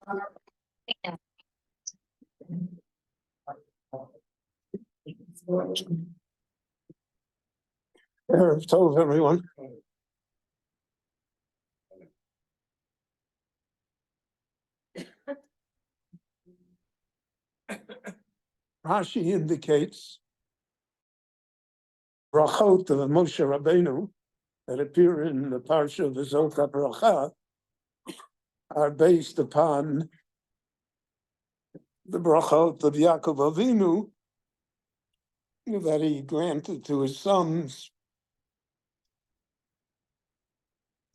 Erev Tov, everyone. Rashi indicates brachot of Moshe Rabbeinu that appear in the parsha of the Zokah Bracha are based upon the brachot of Yaakov Avinu that he granted to his sons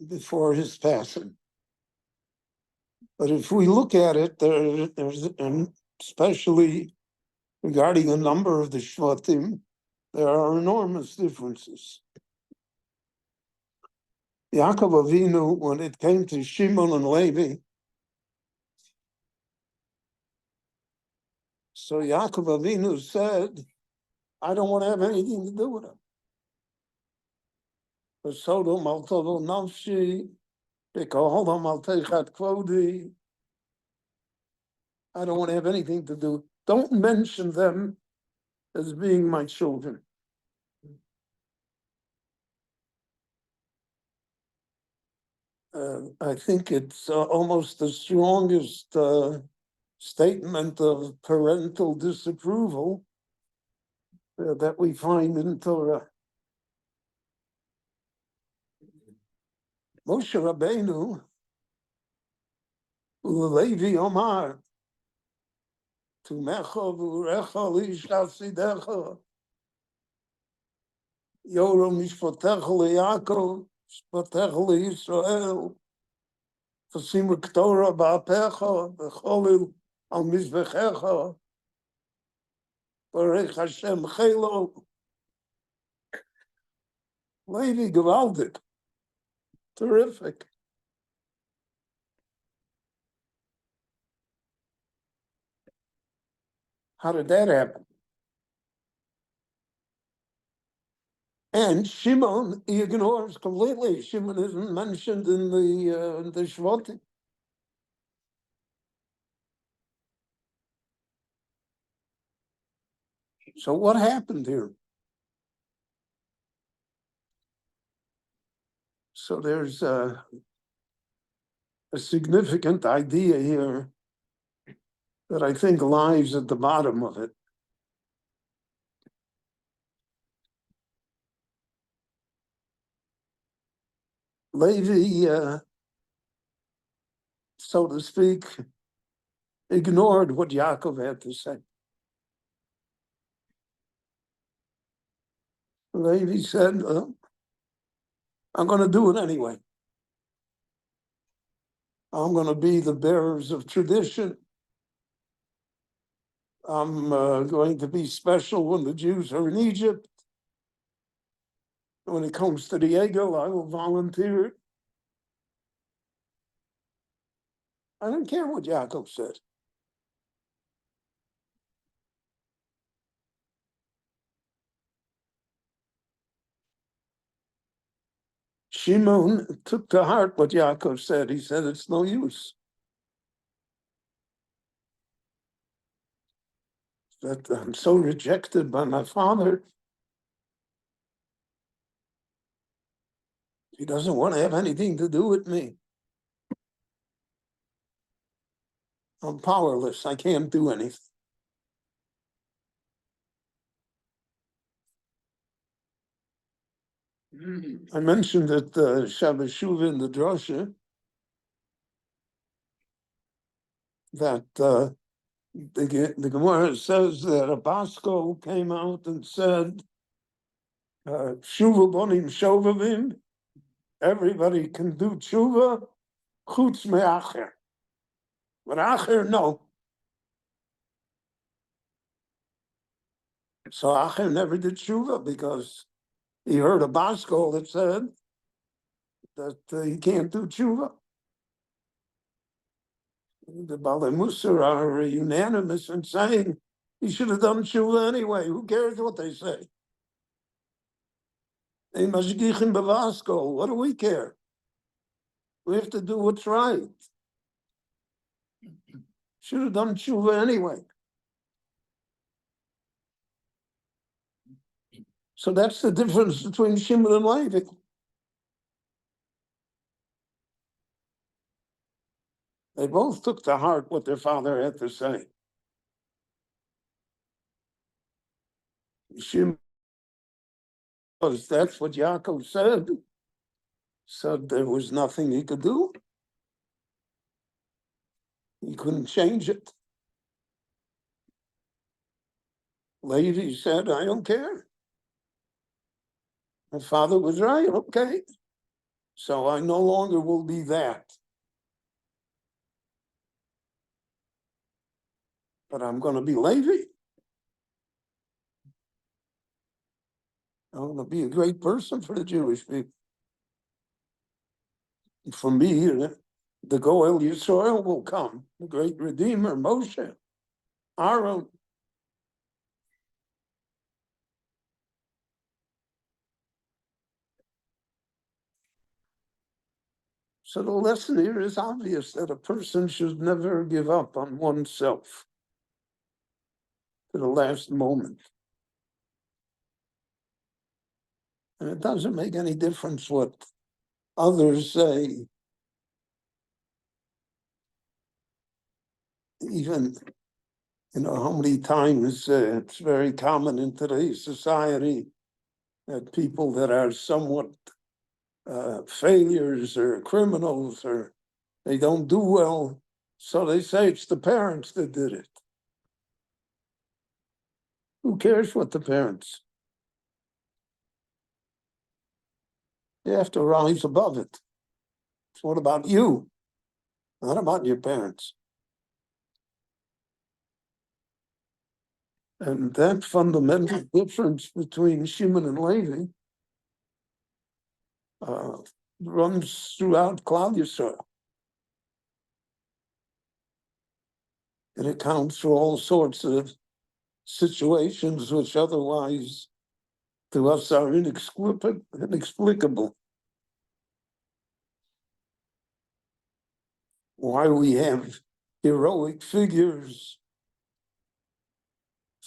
before his passing. But if we look at it, there's especially regarding a number of the Shvatim, there are enormous differences. Yaakov Avinu, when it came to Shimon and Levi, so Yaakov Avinu said, I don't want to have anything to do with him. V'sodom al tovo nafshi, v'kohodom al teichat kvodi. I don't want to have anything to do. Don't mention them as being my children. I think it's almost the strongest statement of parental disapproval that we find in Torah. Moshe Rabbeinu, Levi Omar, Tumecha v'urecha lish chasidecha, Yoram mishpatecha leYaakov, mishpatecha leYisrael, Tasim k'torah ba'apecha, v'cholil al mizbechecha, Barech Hashem chelo. Levi gewaldig. Terrific. How did that happen? And Shimon, he ignores completely. Shimon isn't mentioned in the Shvatim. So what happened here? So there's a significant idea here that I think lies at the bottom of it. Levi, so to speak, ignored what Yaakov had to say. Levi said, I'm going to do it anyway. I'm going to be the bearers of tradition. I'm going to be special when the Jews are in Egypt. When it comes to the Egel, I will volunteer. I don't care what Yaakov said. Shimon took to heart what Yaakov said. He said, it's no use. That I'm so rejected by my father. He doesn't want to have anything to do with me. I'm powerless. I can't do anything. I mentioned that Shabbat Shuvah in the Drosha that the Gemara says that a Basko came out and said, Shuvah bonim shovavim, everybody can do tshuva, chutz me'acher. But acher, no. So acher never did tshuva because he heard a Basko that said that he can't do tshuva. The Balei Musar are unanimous in saying he should have done tshuva anyway. Who cares what they say? They mashgichim bevasko. What do we care? We have to do what's right. Should have done tshuva anyway. So that's the difference between Shimon and Levi. They both took to heart what their father had to say. Shimon, because that's what Yaakov said there was nothing he could do. He couldn't change it. Levi said, I don't care. My father was right, okay. So I no longer will be that. But I'm going to be Levi. I'm going to be a great person for the Jewish people. For me, the Goel Yisrael will come, the great Redeemer, Moshe, Aaron. So the lesson here is obvious that a person should never give up on oneself to the last moment. And it doesn't make any difference what others say. Even, how many times it's very common in today's society that people that are somewhat failures or criminals or they don't do well, so they say it's the parents that did it. Who cares what the parents? You have to rise above it. It's what about you, not about your parents. And that fundamental difference between Shimon and Levi runs throughout Klal Yisrael. It accounts for all sorts of situations which otherwise to us are inexplicable. Why we have heroic figures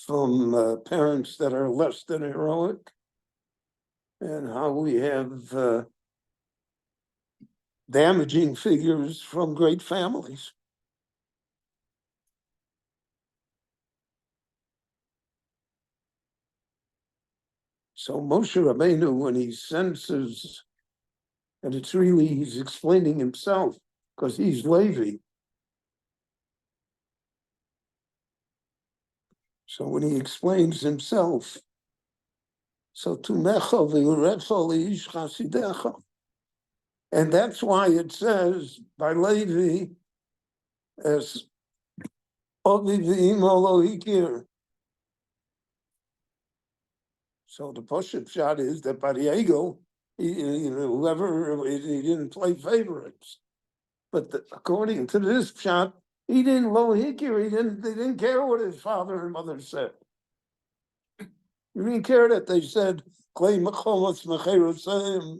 from parents that are less than heroic, and how we have damaging figures from great families. So Moshe Rabbeinu, when he senses, and it's really, he's explaining himself, because he's Levi. So when he explains himself, so Tumecha v'Urecha leish chasidecha. And that's why it says by Levi, as Ovi v'Imo lo hikir. So the Poshet shot is that by the ego, whoever, he didn't play favorites. But according to this shot, he didn't lo hikir, they didn't care what his father and mother said. He didn't care that they said, Klei Mechomas Mecherosayim.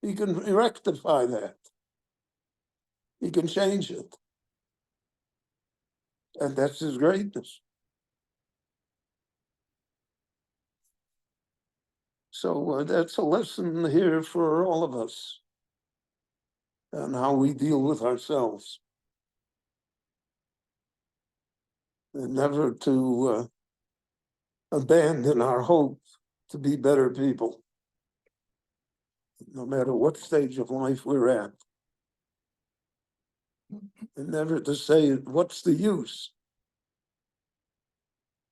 He can rectify that. He can change it. And that's his greatness. So that's a lesson here for all of us on how we deal with ourselves. And never to abandon our hope to be better people, no matter what stage of life we're at. And never to say, what's the use?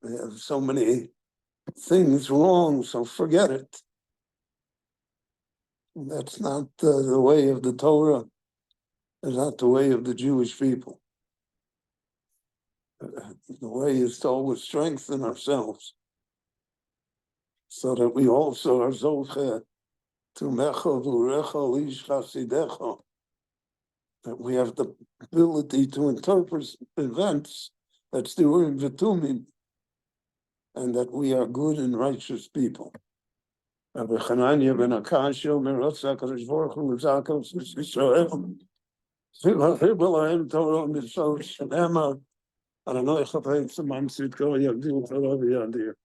We have so many things wrong, so forget it. That's not the way of the Torah. It's not the way of the Jewish people. The way is to always strengthen ourselves so that we also are zoche to mecha v'urecha leish chasidecha, that we have the ability to interpret events that's the Urim v'Tumim, and that we are good and righteous people. Rabbi Chananya ben Akashio, Meratz HaKadosh Baruch Hu, L'Zakos Yisrael, I don't know if I've had some months ago, you do it all over here.